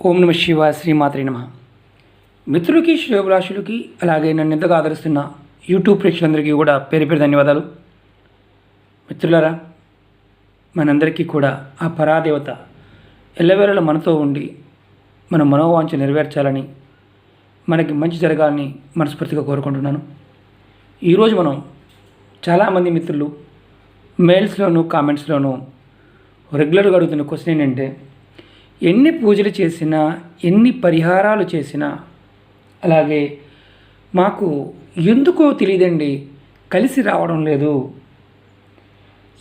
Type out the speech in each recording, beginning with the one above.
ఓం నమ శివాయ, శ్రీమాత్రే నమః. మిత్రులకి, శ్రేయోభిలాషులకి, అలాగే నన్ను ఎంతగా ఆదరిస్తున్న యూట్యూబ్ ప్రేక్షకులందరికీ కూడా పేరు పేరు ధన్యవాదాలు. మిత్రులారా, మనందరికీ కూడా ఆ పరాదేవత ఎల్లవేళలా మనతో ఉండి మన మనోవాంఛ నెరవేర్చాలని, మనకి మంచి జరగాలని మనస్ఫూర్తిగా కోరుకుంటున్నాను. ఈరోజు మనం చాలామంది మిత్రులు మెయిల్స్లోనూ కామెంట్స్లోనూ రెగ్యులర్గా అడుగుతున్న క్వశ్చన్ ఏంటంటే, ఎన్ని పూజలు చేసినా, ఎన్ని పరిహారాలు చేసినా, అలాగే మాకు ఎందుకో తెలియదండి, కలిసి రావడం లేదు,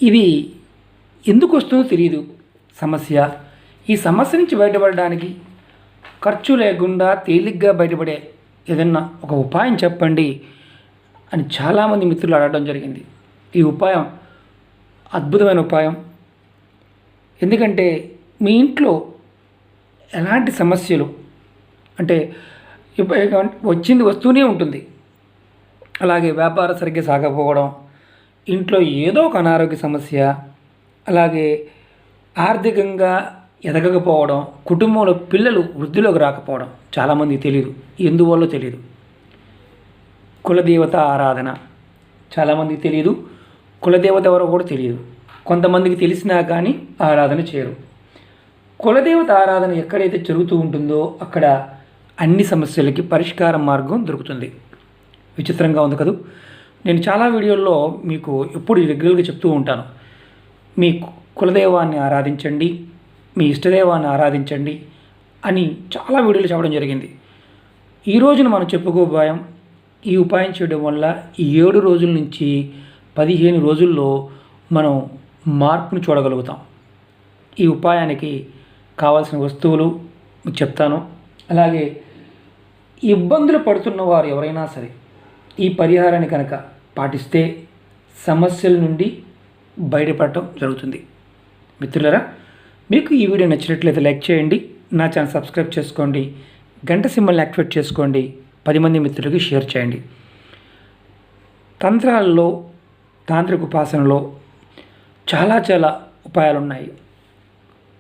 ఇది ఎందుకు వస్తుందో తెలియదు సమస్య. ఈ సమస్య నుంచి బయటపడడానికి ఖర్చు లేకుండా తేలిగ్గా బయటపడే ఏదన్నా ఒక ఉపాయం చెప్పండి అని చాలామంది మిత్రులు అడగడం జరిగింది. ఈ ఉపాయం అద్భుతమైన ఉపాయం. ఎందుకంటే మీ ఇంట్లో ఎలాంటి సమస్యలు అంటే వచ్చింది వస్తూనే ఉంటుంది. అలాగే వ్యాపారం సరిగ్గా సాగకపోవడం, ఇంట్లో ఏదో ఒక అనారోగ్య సమస్య, అలాగే ఆర్థికంగా ఎదగకపోవడం, కుటుంబంలో పిల్లలు వృద్ధిలోకి రాకపోవడం చాలామందికి తెలియదు, ఎందువల్ల తెలియదు. కులదేవత ఆరాధన చాలామందికి తెలియదు, కులదేవత ఎవరో కూడా తెలియదు. కొంతమందికి తెలిసినా కానీ ఆరాధన చేయరు. కులదేవత ఆరాధన ఎక్కడైతే జరుగుతూ ఉంటుందో అక్కడ అన్ని సమస్యలకి పరిష్కార మార్గం దొరుకుతుంది. విచిత్రంగా ఉంది కదా. నేను చాలా వీడియోల్లో మీకు ఎప్పుడు రెగ్యులర్గా చెప్తూ ఉంటాను, మీ కులదైవాన్ని ఆరాధించండి, మీ ఇష్టదైవాన్ని ఆరాధించండి అని చాలా వీడియోలు చెప్పడం జరిగింది. ఈ రోజున మనం చెప్పుకోబోయాం, ఈ ఉపాయం చేయడం వల్ల 7 రోజుల నుంచి 15 రోజుల్లో మనం మార్పును చూడగలుగుతాం. ఈ ఉపాయానికి కావాల్సిన వస్తువులు మీకు చెప్తాను. అలాగే ఇబ్బందులు పడుతున్న వారు ఎవరైనా సరే ఈ పరిహారాన్ని కనుక పాటిస్తే సమస్యల నుండి బయటపడటం జరుగుతుంది. మిత్రులారా, మీకు ఈ వీడియో నచ్చినట్లయితే లైక్ చేయండి, నా ఛానల్ సబ్స్క్రైబ్ చేసుకోండి, గంట సింబల్ని యాక్టివేట్ చేసుకోండి, 10 మంది మిత్రులకి షేర్ చేయండి. తంత్రాల్లో, తాంత్రిక ఉపాసనలో చాలా ఉపాయాలు ఉన్నాయి.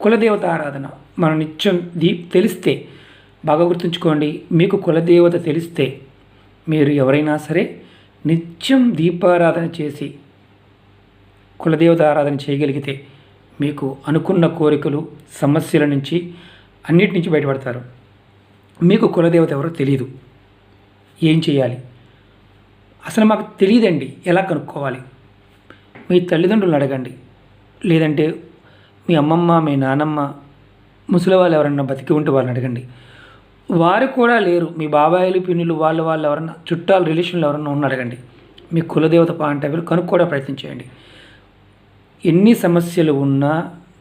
కులదేవత ఆరాధన మనం నిత్యం తెలిస్తే, బాగా గుర్తుంచుకోండి, మీకు కులదేవత తెలిస్తే మీరు ఎవరైనా సరే నిత్యం దీపారాధన చేసి కులదేవత ఆరాధన చేయగలిగితే మీకు అనుకున్న కోరికలు, సమస్యల నుంచి అన్నిటి నుంచి బయటపడతారు. మీకు కులదేవత ఎవరో తెలియదు, ఏం చేయాలి? అసలు మాకు తెలియదండి, ఎలా కనుక్కోవాలి? మీ తల్లిదండ్రులను అడగండి, లేదంటే మీ అమ్మమ్మ, మీ నానమ్మ, ముసలి వాళ్ళు ఎవరన్నా బతికి ఉంటే వాళ్ళని అడగండి. వారు కూడా లేరు, మీ బాబాయిలు, పిన్నులు, వాళ్ళు ఎవరన్నా చుట్టాలు, రిలేషన్లు ఎవరన్నా ఉన్న అడగండి. మీ కులదేవత పాయింట్ ఆఫ్ వ్యూ కనుక్కోవడం ప్రయత్నం చేయండి. ఎన్ని సమస్యలు ఉన్నా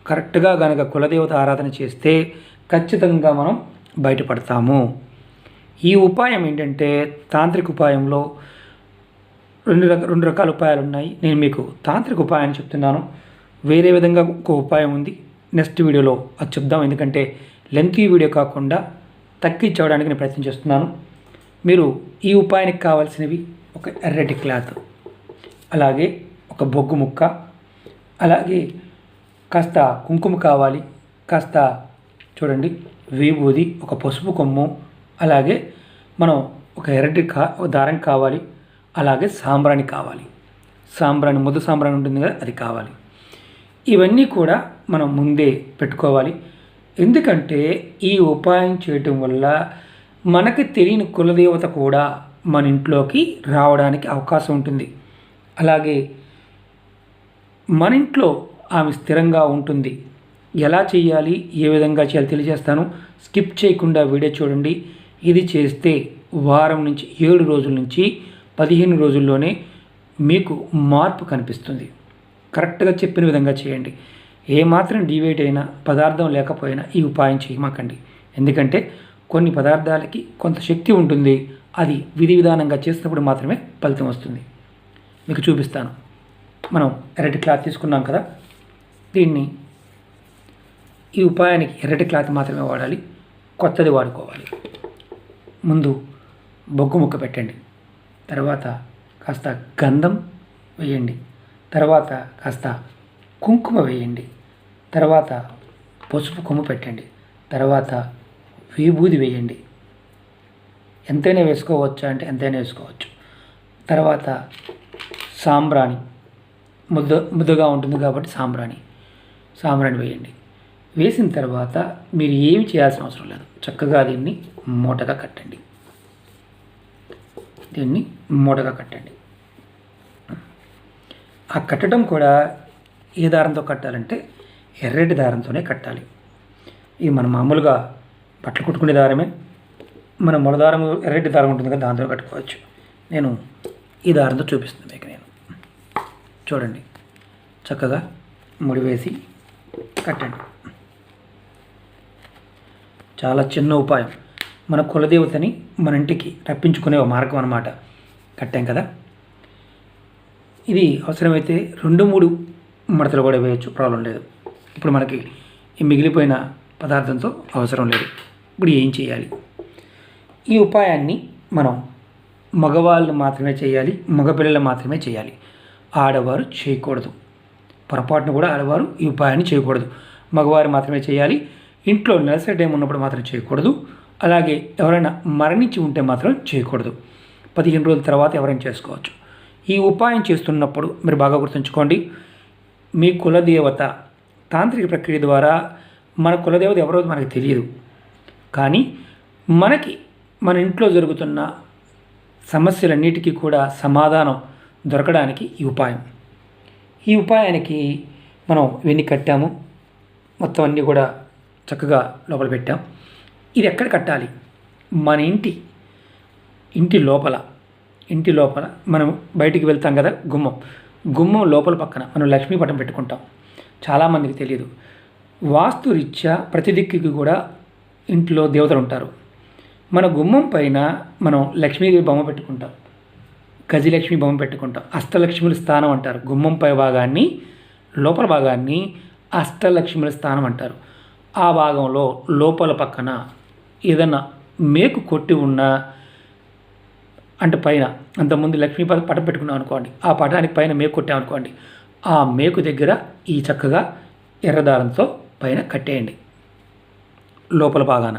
కరెక్ట్గా కనుక కులదేవత ఆరాధన చేస్తే ఖచ్చితంగా మనం బయటపడతాము. ఈ ఉపాయం ఏంటంటే, తాంత్రిక ఉపాయంలో రెండు రకాల ఉపాయాలు ఉన్నాయి. నేను మీకు తాంత్రిక ఉపాయాన్ని చెప్తున్నాను. వేరే విధంగా ఒక ఉపాయం ఉంది, నెక్స్ట్ వీడియోలో అది చెప్దాం. ఎందుకంటే లెంతీ వీడియో కాకుండా తగ్గించడానికి నేను ప్రయత్నం చేస్తున్నాను. మీరు ఈ ఉపాయానికి కావాల్సినవి ఒక ఎర్రటి క్లాత్, అలాగే ఒక బొగ్గు ముక్క, అలాగే కాస్త కుంకుమ కావాలి, కాస్త చూడండి విభూది, ఒక పసుపు కొమ్ము, అలాగే మనం ఒక ఎర్రటి దారం కావాలి, అలాగే సాంబ్రాణి కావాలి. సాంబ్రాణి, ముద్ద సాంబ్రాణి ఉంటుంది కదా, అది కావాలి. ఇవన్నీ కూడా మనం ముందే పెట్టుకోవాలి. ఎందుకంటే ఈ ఉపాయం చేయటం వల్ల మనకు తెలియని కులదేవత కూడా మన ఇంట్లోకి రావడానికి అవకాశం ఉంటుంది. అలాగే మన ఇంట్లో ఆమె స్థిరంగా ఉంటుంది. ఎలా చేయాలి, ఏ విధంగా చేయాలి తెలియజేస్తాను. స్కిప్ చేయకుండా వీడియో చూడండి. ఇది చేస్తే వారం నుంచి 7 రోజుల నుంచి 15 రోజుల్లోనే మీకు మార్పు కనిపిస్తుంది. కరెక్ట్గా చెప్పిన విధంగా చేయండి. ఏమాత్రం డివైట్ అయినా, పదార్థం లేకపోయినా ఈ ఉపాయం చేయమాకండి. ఎందుకంటే కొన్ని పదార్థాలకి కొంత శక్తి ఉంటుంది, అది విధి విధానంగా చేసినప్పుడు మాత్రమే ఫలితం వస్తుంది. మీకు చూపిస్తాను. మనం ఎర్రటి క్లాత్ తీసుకున్నాం కదా, దీన్ని ఈ ఉపాయానికి ఎర్రటి క్లాత్ మాత్రమే వాడాలి, కొత్తది వాడుకోవాలి. ముందు బొగ్గు ముక్క పెట్టండి, తర్వాత కాస్త గంధం వేయండి, తర్వాత కాస్త కుంకుమ వేయండి, తర్వాత పసుపు కొమ్ము పెట్టండి, తర్వాత విభూది వేయండి. ఎంతైనా వేసుకోవచ్చా అంటే ఎంతైనా వేసుకోవచ్చు. తర్వాత సాంబ్రాణి, ముద్దగా ఉంటుంది కాబట్టి సాంబ్రాణి వేయండి. వేసిన తర్వాత మీరు ఏమి చేయాల్సిన అవసరం లేదు. చక్కగా దీన్ని మూటగా కట్టండి. ఆ కట్టడం కూడా ఏ దారంతో కట్టాలంటే ఎర్రటి దారంతోనే కట్టాలి. ఇది మనం మామూలుగా బట్టలు కుట్టుకునే దారమే. మన మొలదారం ఎర్రటి దారం ఉంటుంది కదా, దాంతో కట్టుకోవచ్చు. నేను ఈ దారంతో చూపిస్తున్నాను మీకు. నేను చూడండి, చక్కగా ముడివేసి కట్టండి. చాలా చిన్న ఉపాయం. మన కులదేవతని మన ఇంటికి రప్పించుకునే ఒక మార్గం అన్నమాట. కట్టాం కదా, ఇది అవసరమైతే 2-3 మడతలు కూడా వేయచ్చు, ప్రాబ్లం లేదు. ఇప్పుడు మనకి ఈ మిగిలిపోయిన పదార్థంతో అవసరం లేదు. ఇప్పుడు ఏం చేయాలి? ఈ ఉపాయాన్ని మనం మగవాళ్ళు మాత్రమే చేయాలి, మగపిల్లలు మాత్రమే చేయాలి. ఆడవారు చేయకూడదు. పొరపాటును కూడా ఆడవారు ఈ ఉపాయాన్ని చేయకూడదు. మగవారు మాత్రమే చేయాలి. ఇంట్లో నెలసరి టైం ఉన్నప్పుడు మాత్రం చేయకూడదు. అలాగే ఎవరైనా మరణించి ఉంటే మాత్రం చేయకూడదు. 15 రోజుల తర్వాత ఎవరైనా చేసుకోవచ్చు. ఈ ఉపాయం చేస్తున్నప్పుడు మీరు బాగా గుర్తుంచుకోండి, మీ కులదేవత తాంత్రిక ప్రక్రియ ద్వారా మన కులదేవత ఎవరో మనకు తెలియదు, కానీ మనకి మన ఇంట్లో జరుగుతున్న సమస్యలన్నిటికీ కూడా సమాధానం దొరకడానికి ఈ ఉపాయానికి మనం ఇవన్నీ కట్టాము, మొత్తం అన్నీ కూడా చక్కగా లోపల పెట్టాం. ఇది ఎక్కడ కట్టాలి? మన ఇంటి లోపల మనం బయటికి వెళ్తాం కదా, గుమ్మం లోపల పక్కన మనం లక్ష్మీ పటం పెట్టుకుంటాం. చాలామందికి తెలియదు. వాస్తు రీత్యా ప్రతి దిక్కుకి కూడా ఇంట్లో దేవతలు ఉంటారు. మన గుమ్మం పైన మనం లక్ష్మీదేవి బొమ్మ పెట్టుకుంటాం, గజలక్ష్మి బొమ్మ పెట్టుకుంటాం. అష్టలక్ష్ముల స్థానం అంటారు. గుమ్మం పై భాగాన్ని, లోపల భాగాన్ని అష్టలక్ష్ముల స్థానం అంటారు. ఆ భాగంలో లోపల పక్కన ఏదన్నా మేకు కొట్టి ఉన్నా అంటే పైన, అంతకుముందు లక్ష్మీ పటం పెట్టుకున్నాం అనుకోండి, ఆ పటానికి పైన మేకు కొట్టామనుకోండి, ఆ మేకు దగ్గర ఈ చక్కగా ఎర్రదారంతో పైన కట్టేయండి. లోపల భాగాన,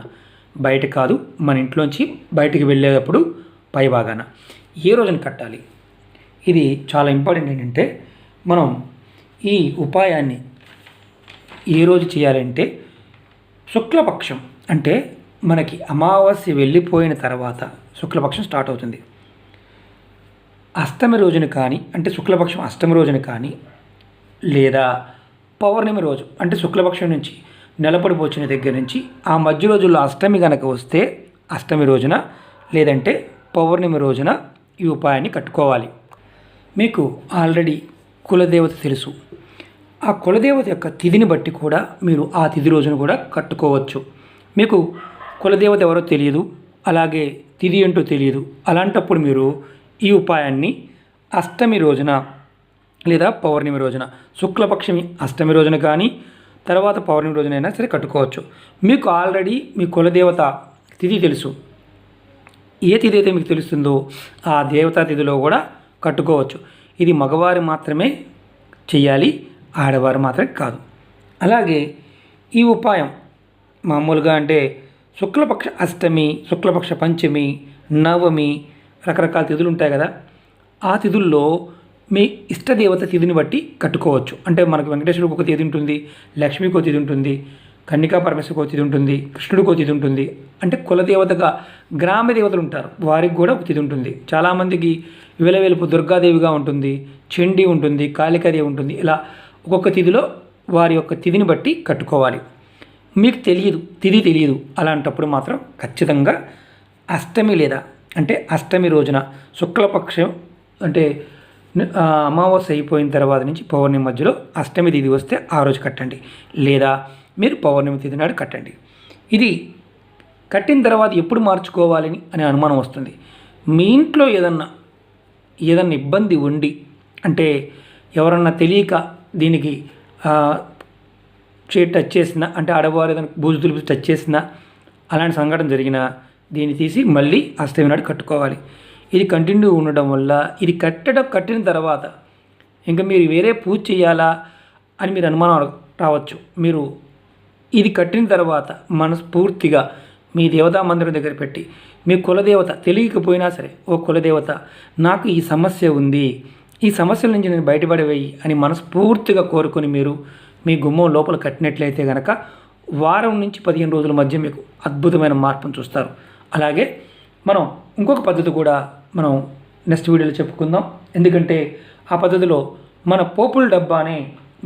బయట కాదు, మన ఇంట్లోంచి బయటికి వెళ్ళేటప్పుడు పై భాగాన. ఏ రోజున కట్టాలి? ఇది చాలా ఇంపార్టెంట్. ఏంటంటే మనం ఈ ఉపాయాన్ని ఏ రోజు చేయాలంటే శుక్లపక్షం, అంటే మనకి అమావాస్య వెళ్ళిపోయిన తర్వాత శుక్లపక్షం స్టార్ట్ అవుతుంది. అష్టమి రోజున కానీ, అంటే శుక్లపక్షం అష్టమి రోజున కానీ, లేదా పౌర్ణమి రోజు, అంటే శుక్లపక్షం నుంచి నెలపడిపోచిన దగ్గర నుంచి ఆ మధ్య రోజుల్లో అష్టమి కనుక వస్తే అష్టమి రోజున, లేదంటే పౌర్ణమి రోజున ఈ ఉపాయాన్ని కట్టుకోవాలి. మీకు ఆల్రెడీ కులదేవత తెలుసు. ఆ కులదేవత యొక్క తిథిని బట్టి కూడా మీరు ఆ తిథి రోజున కూడా కట్టుకోవచ్చు. మీకు కులదేవత ఎవరో తెలియదు, అలాగే తిథి ఏంటో తెలియదు. అలాంటప్పుడు మీరు ఈ ఉపాయాన్ని అష్టమి రోజున లేదా పౌర్ణమి రోజున, శుక్లపక్షమి అష్టమి రోజున కానీ తర్వాత పౌర్ణమి రోజునైనా సరే కట్టుకోవచ్చు. మీకు ఆల్రెడీ మీ కులదేవత తిథి తెలుసు. ఏ తిథి అయితే మీకు తెలుస్తుందో ఆ దేవతా తిథిలో కూడా కట్టుకోవచ్చు. ఇది మగవారు మాత్రమే చెయ్యాలి, ఆడవారు మాత్రమే కాదు. అలాగే ఈ ఉపాయం మామూలుగా అంటే శుక్లపక్ష అష్టమి, శుక్లపక్ష పంచమి, నవమి, రకరకాల తిథులు ఉంటాయి కదా, ఆ తిథుల్లో మీ ఇష్టదేవత తిథిని బట్టి కట్టుకోవచ్చు. అంటే మనకు వెంకటేశ్వరుడికి ఒక తిథి ఉంటుంది, లక్ష్మీకి ఒక తిథి ఉంటుంది, కన్నికా పరమేశ్వరికి ఒక తిథి ఉంటుంది, కృష్ణుడికి ఒక తిథి ఉంటుంది. అంటే కులదేవతగా గ్రామ దేవతలు ఉంటారు, వారికి కూడా ఒక తిథి ఉంటుంది. చాలామందికి వెలవెలుపు దుర్గాదేవిగా ఉంటుంది, చండీ ఉంటుంది, కాళికాదేవి ఉంటుంది. ఇలా ఒక్కొక్క తిథిలో వారి యొక్క తిథిని బట్టి కట్టుకోవాలి. మీకు తిథి తెలియదు, అలాంటప్పుడు మాత్రం ఖచ్చితంగా అష్టమి లేదా అంటే అష్టమి రోజున, శుక్లపక్షం అంటే అమావాస్య అయిపోయిన తర్వాత నుంచి పౌర్ణమి మధ్యలో అష్టమి తిథి వస్తే ఆ రోజు కట్టండి, లేదా మీరు పౌర్ణమి తిథి నాడు కట్టండి. ఇది కట్టిన తర్వాత ఎప్పుడు మార్చుకోవాలని అనే అనుమానం వస్తుంది. మీ ఇంట్లో ఏదన్నా ఇబ్బంది ఉండి, అంటే ఎవరన్నా తెలియక దీనికి టచ్ చేసినా, అంటే ఆడవారు ఏదైనా బూజు తులుపు టచ్ చేసినా, అలాంటి సంఘటన జరిగినా దీన్ని తీసి మళ్ళీ అష్టమి నాడు కట్టుకోవాలి. ఇది కంటిన్యూ ఉండడం వల్ల ఇది కట్టిన తర్వాత ఇంకా మీరు వేరే పూజ చేయాలా అని మీరు అనుమానం రావచ్చు. మీరు ఇది కట్టిన తర్వాత మనస్ఫూర్తిగా మీ దేవతా మందిరం దగ్గర పెట్టి మీ కులదేవత తెలియకపోయినా సరే, ఓ కులదేవత నాకు ఈ సమస్య ఉంది, ఈ సమస్యల నుంచి నేను బయటపడవేయి అని మనస్ఫూర్తిగా కోరుకొని మీరు మీ గుమ్మం లోపల కట్టినట్లయితే కనుక వారం నుంచి 15 రోజుల మధ్య మీకు అద్భుతమైన మార్పును చూస్తారు. అలాగే మనం ఇంకొక పద్ధతి కూడా మనం నెక్స్ట్ వీడియోలో చెప్పుకుందాం. ఎందుకంటే ఆ పద్ధతిలో మన పోపుల డబ్బాని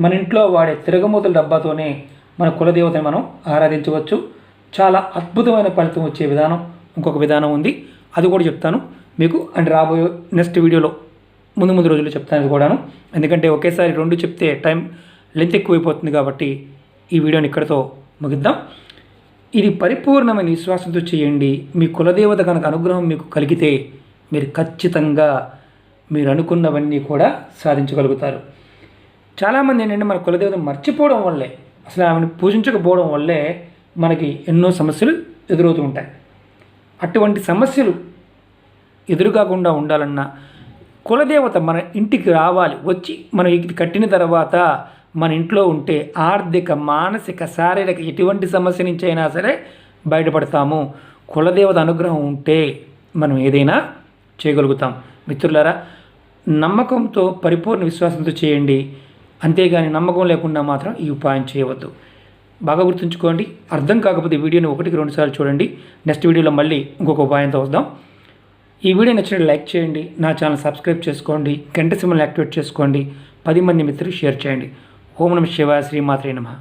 మన ఇంట్లో వాడే తిరగమూతల డబ్బాతోనే మన కులదేవతని మనం ఆరాధించవచ్చు. చాలా అద్భుతమైన ఫలితం వచ్చే విధానం ఇంకొక విధానం ఉంది, అది కూడా చెప్తాను మీకు. అంటే రాబోయే నెక్స్ట్ వీడియోలో ముందు రోజుల్లో చెప్తాను ఇది కూడాను. ఎందుకంటే ఒకేసారి 2 చెప్తే టైం లెంత్ ఎక్కువైపోతుంది కాబట్టి ఈ వీడియోని ఇక్కడితో ముగిద్దాం. ఇది పరిపూర్ణమైన విశ్వాసంతో చేయండి. మీ కులదేవత కనుక అనుగ్రహం మీకు కలిగితే మీరు ఖచ్చితంగా మీరు అనుకున్నవన్నీ కూడా సాధించగలుగుతారు. చాలామంది ఏంటంటే మన కులదేవతను మర్చిపోవడం వల్లే, అసలు ఆమెను పూజించకపోవడం వల్లే మనకి ఎన్నో సమస్యలు ఎదురవుతూ ఉంటాయి. అటువంటి సమస్యలు ఎదురుకాకుండా ఉండాలన్నా కులదేవత మన ఇంటికి రావాలి, వచ్చి మనం ఇది కట్టిన తర్వాత మన ఇంట్లో ఉంటే ఆర్థిక, మానసిక, శారీరక ఎటువంటి సమస్య నుంచి అయినా సరే బయటపడతాము. కులదేవత అనుగ్రహం ఉంటే మనం ఏదైనా చేయగలుగుతాం. మిత్రులారా, నమ్మకంతో పరిపూర్ణ విశ్వాసంతో చేయండి, అంతేగాని నమ్మకం లేకుండా మాత్రం ఈ ఉపాయం చేయవద్దు. బాగా గుర్తుంచుకోండి. అర్థం కాకపోతే వీడియోని 1-2 సార్లు చూడండి. నెక్స్ట్ వీడియోలో మళ్ళీ ఇంకొక ఉపాయంతో వద్దాం. ఈ వీడియో నచ్చినట్టు లైక్ చేయండి, నా ఛానల్ సబ్స్క్రైబ్ చేసుకోండి, గంట సింబల్ని యాక్టివేట్ చేసుకోండి, 10 మంది మిత్రులు షేర్ చేయండి. ఓం నమః శివాయ, శ్రీమాత్రే నమః.